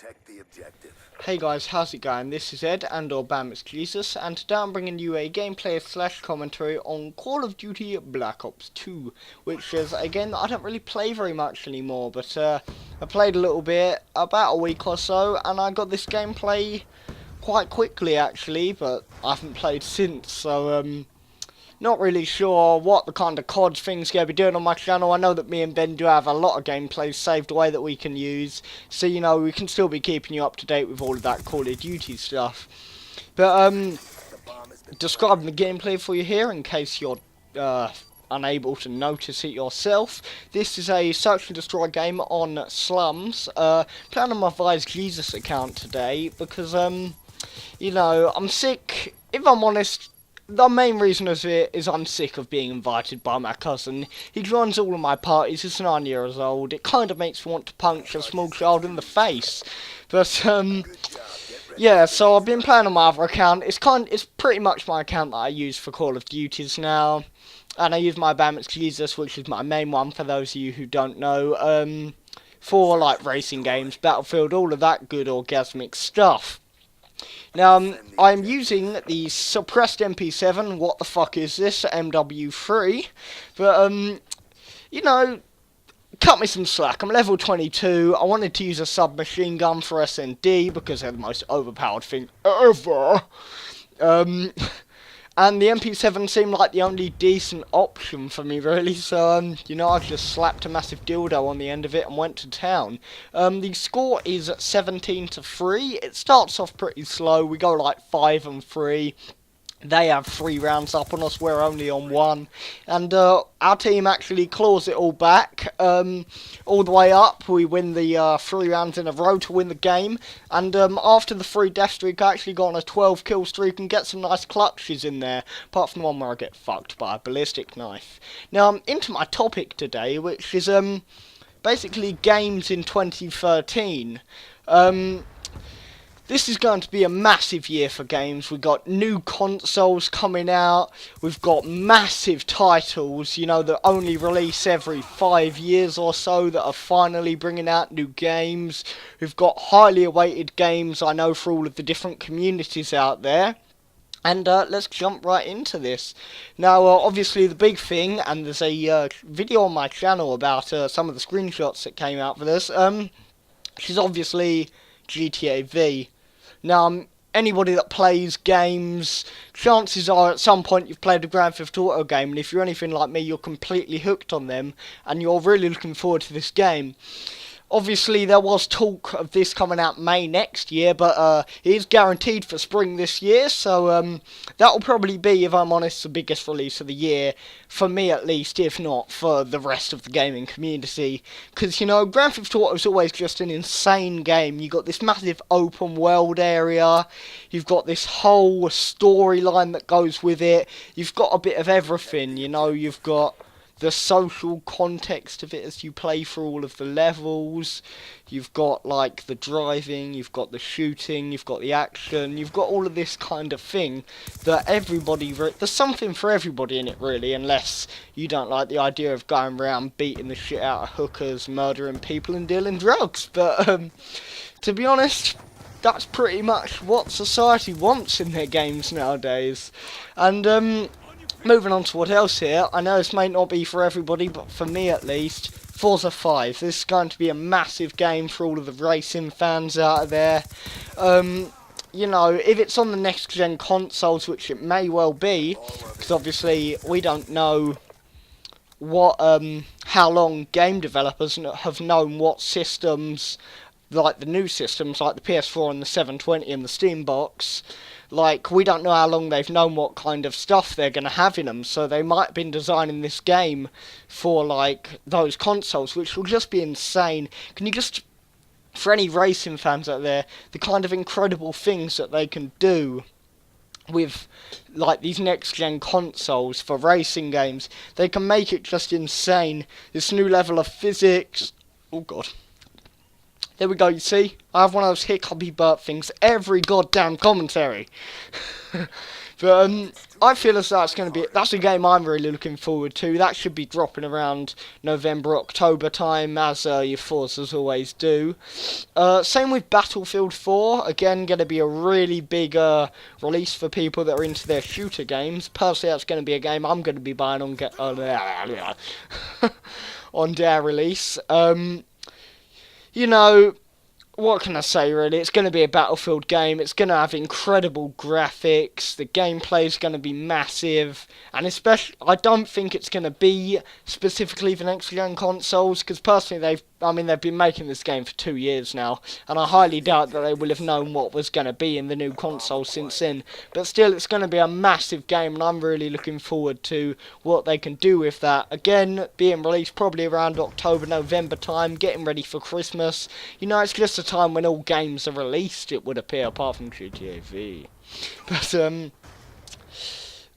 Protect the objective. Hey guys, how's it going? This is Ed and or Bam, and today I'm bringing you a gameplay / commentary on Call of Duty Black Ops 2, which is a game that I don't really play very much anymore, but I played a little bit, about a week or so, and I got this gameplay quite quickly actually, but I haven't played since, so not really sure what the kind of COD thing's going to be doing on my channel. I know that me and Ben do have a lot of gameplays saved away that we can use, so you know we can still be keeping you up to date with all of that Call of Duty stuff. But describing the gameplay for you here in case you're unable to notice it yourself. This is a search and destroy game on slums. Playing on my TaskDzn account today because you know, I'm sick. If I'm honest, the main reason of it is I'm sick of being invited by my cousin. He joins all of my parties, he's 9 years old. It kind of makes me want to punch a small child in the face. But, yeah, so I've been playing on my other account. It's pretty much my account that I use for Call of Duties now. And I use my Adamant Network, which is my main one for those of you who don't know. For, like, racing games, Battlefield, all of that good orgasmic stuff. Now, I'm using the suppressed MP7, what the fuck is this, MW3, but, you know, cut me some slack. I'm level 22, I wanted to use a submachine gun for SND, because they're the most overpowered thing ever, and the MP7 seemed like the only decent option for me, really, so, you know, I just slapped a massive dildo on the end of it and went to town. The score is 17-3. It starts off pretty slow. We go like 5 and 3. They have 3 rounds up on us, we're only on 1. And our team actually claws it all back, all the way up. We win the 3 rounds in a row to win the game. And after the 3 death streak, I actually got on a 12 kill streak and get some nice clutches in there. Apart from the one where I get fucked by a ballistic knife. Now, I'm into my topic today, which is basically games in 2013. This is going to be a massive year for games. We've got new consoles coming out. We've got massive titles, you know, that only release every 5 years or so that are finally bringing out new games. We've got highly awaited games, I know, for all of the different communities out there. And let's jump right into this. Now, obviously the big thing, and there's a video on my channel about some of the screenshots that came out for this, which is obviously GTA V. Now, anybody that plays games, chances are at some point you've played a Grand Theft Auto game, and if you're anything like me, you're completely hooked on them, and you're really looking forward to this game. Obviously, there was talk of this coming out May next year, but it is guaranteed for spring this year, so that will probably be, if I'm honest, the biggest release of the year, for me at least, if not for the rest of the gaming community. Because, you know, Grand Theft Auto is always just an insane game. You've got this massive open world area, you've got this whole storyline that goes with it, you've got a bit of everything, you know, you've got the social context of it as you play through all of the levels, you've got like the driving, you've got the shooting, you've got the action, you've got all of this kind of thing that everybody, there's something for everybody in it really, unless you don't like the idea of going around beating the shit out of hookers, murdering people and dealing drugs, but to be honest, that's pretty much what society wants in their games nowadays. And moving on to what else here, I know this may not be for everybody, but for me at least, Forza 5. This is going to be a massive game for all of the racing fans out there. You know, if it's on the next gen consoles, which it may well be, because obviously we don't know what, how long game developers have known what systems, like the new systems, like the PS4 and the 720 and the Steam box, like, we don't know how long they've known what kind of stuff they're going to have in them, so they might have been designing this game for, like, those consoles, which will just be insane. Can you just, for any racing fans out there, the kind of incredible things that they can do with, like, these next-gen consoles for racing games, they can make it just insane. This new level of physics, oh god. There we go, you see? I have one of those hiccupy burp things every goddamn commentary. But I feel as though that's a game I'm really looking forward to. That should be dropping around November, October time, as your Forzas always do. Same with Battlefield 4. Again, going to be a really big release for people that are into their shooter games. Personally, that's going to be a game I'm going to be buying on on their release. You know, what can I say really? It's going to be a Battlefield game. It's going to have incredible graphics. The gameplay is going to be massive, and especially I don't think it's going to be specifically for next gen consoles, because personally they've been making this game for 2 years now, and I highly doubt that they will have known what was going to be in the new console since then. But still, it's going to be a massive game, and I'm really looking forward to what they can do with that. Again, being released probably around October, November time, getting ready for Christmas. You know, it's just a time when all games are released, it would appear, apart from GTA V. But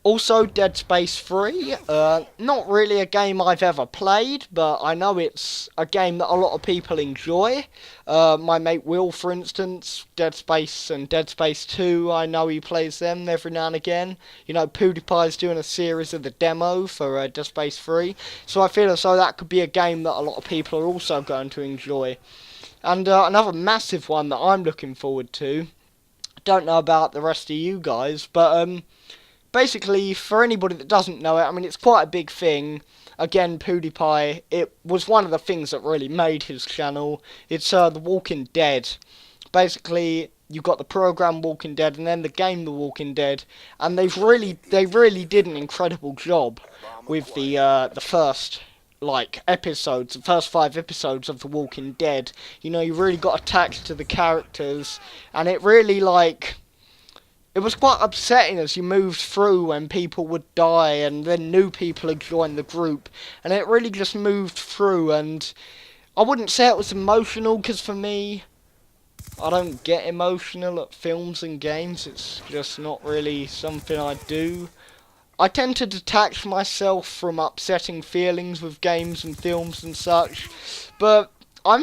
also, Dead Space 3, not really a game I've ever played, but I know it's a game that a lot of people enjoy. My mate Will, for instance, Dead Space and Dead Space 2, I know he plays them every now and again. You know, PewDiePie's doing a series of the demo for Dead Space 3, so I feel as though that could be a game that a lot of people are also going to enjoy. And another massive one that I'm looking forward to, don't know about the rest of you guys, but basically, for anybody that doesn't know it, I mean, it's quite a big thing. Again, PewDiePie, it was one of the things that really made his channel. It's The Walking Dead. Basically, you've got the program Walking Dead and then the game The Walking Dead, and they really did an incredible job with the first episodes, the first 5 episodes of The Walking Dead. You know, you really got attached to the characters, and it really it was quite upsetting as you moved through when people would die and then new people had joined the group, and it really just moved through. And I wouldn't say it was emotional, because for me, I don't get emotional at films and games. It's just not really something I do. I tend to detach myself from upsetting feelings with games and films and such, but I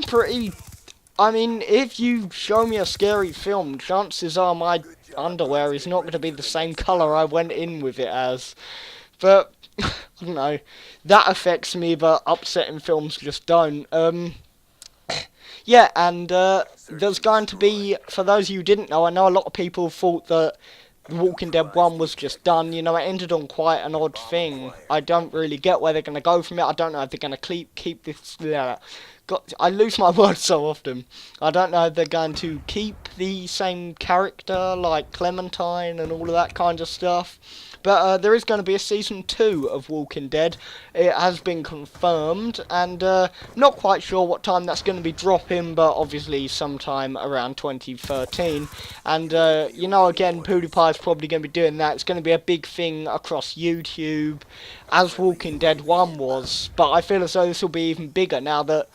mean, if you show me a scary film, chances are my underwear is not going to be the same colour I went in with it as. But, I don't know, that affects me, but upsetting films just don't. Yeah, and there's going to be, for those of you who didn't know, I know a lot of people thought that The Walking Dead 1 was just done. You know, it ended on quite an odd thing. I don't really get where they're going to go from it. I don't know if they're going to keep this... I lose my words so often. I don't know if they're going to keep the same character, like Clementine and all of that kind of stuff. But there is going to be a season 2 of Walking Dead. It has been confirmed, and not quite sure what time that's going to be dropping, but obviously sometime around 2013. And, you know, again, PewDiePie is probably going to be doing that. It's going to be a big thing across YouTube, as Walking Dead 1 was. But I feel as though this will be even bigger now that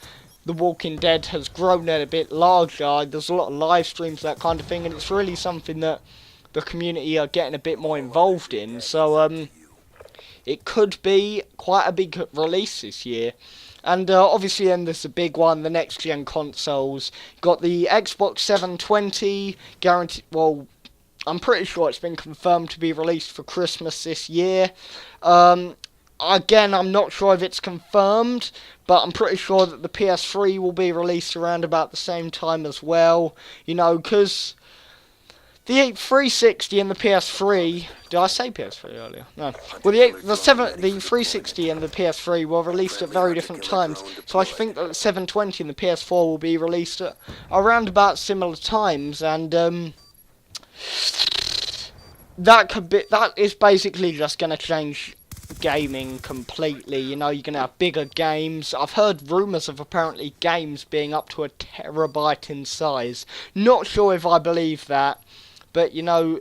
The Walking Dead has grown a bit larger. There's a lot of live streams, that kind of thing, and it's really something that the community are getting a bit more involved in. So it could be quite a big release this year. And obviously then there's the big one, the next gen consoles. Got the Xbox 720 guaranteed. Well, I'm pretty sure it's been confirmed to be released for Christmas this year. Again, I'm not sure if it's confirmed, but I'm pretty sure that the PS3 will be released around about the same time as well. You know, because the 360 and the PS3... Did I say PS3 earlier? No. Well, the 360 and the PS3 were released at very different times, so I think that the 720 and the PS4 will be released at around about similar times, and that is basically just going to change gaming completely. You know, you're going to have bigger games. I've heard rumours of apparently games being up to 1 terabyte in size. Not sure if I believe that, but you know,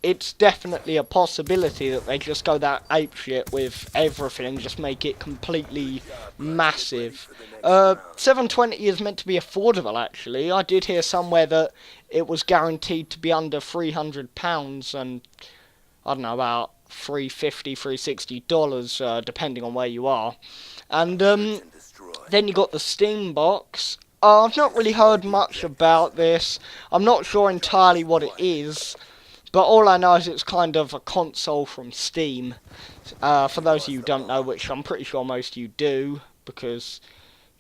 it's definitely a possibility that they just go that apeshit with everything and just make it completely massive. 720 is meant to be affordable, actually. I did hear somewhere that it was guaranteed to be under £300, and I don't know, about $350, $360, depending on where you are. And then you got the Steam box. I've not really heard much about this. I'm not sure entirely what it is, But all I know is it's kind of a console from Steam. For those of you who don't know, which I'm pretty sure most of you do, because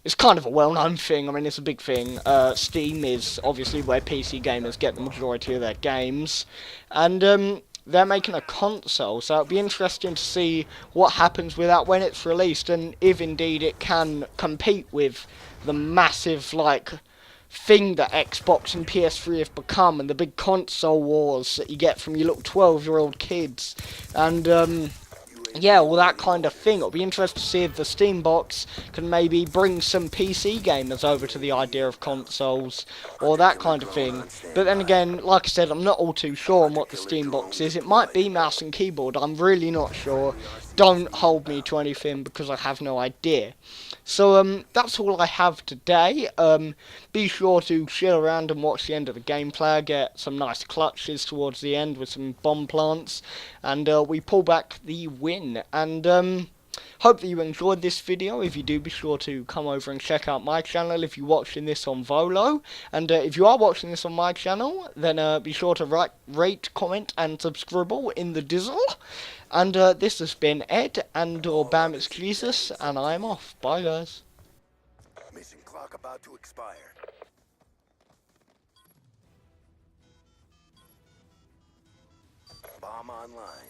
it's kind of a well-known thing. I mean, it's a big thing. Steam is obviously where PC gamers get the majority of their games, and they're making a console, so it'll be interesting to see what happens with that when it's released, and if indeed it can compete with the massive, like, thing that Xbox and PS3 have become, and the big console wars that you get from your little 12-year-old kids, and yeah, all that kind of thing. It'll be interesting to see if the Steam box can maybe bring some PC gamers over to the idea of consoles, or that kind of thing. But then again, like I said, I'm not all too sure on what the Steam box is. It might be mouse and keyboard, I'm really not sure. Don't hold me to anything because I have no idea. So that's all I have today. Be sure to chill around and watch the end of the gameplay. I get some nice clutches towards the end with some bomb plants, and we pull back the win. And hope that you enjoyed this video. If you do, be sure to come over and check out my channel if you're watching this on Volo. And if you are watching this on my channel, then be sure to rate, comment, and subscribe in the Dizzle. And this has been Ed, and/or Bam, it's Jesus, and I'm off. Bye, guys. Mission clock about to expire. Bomb online.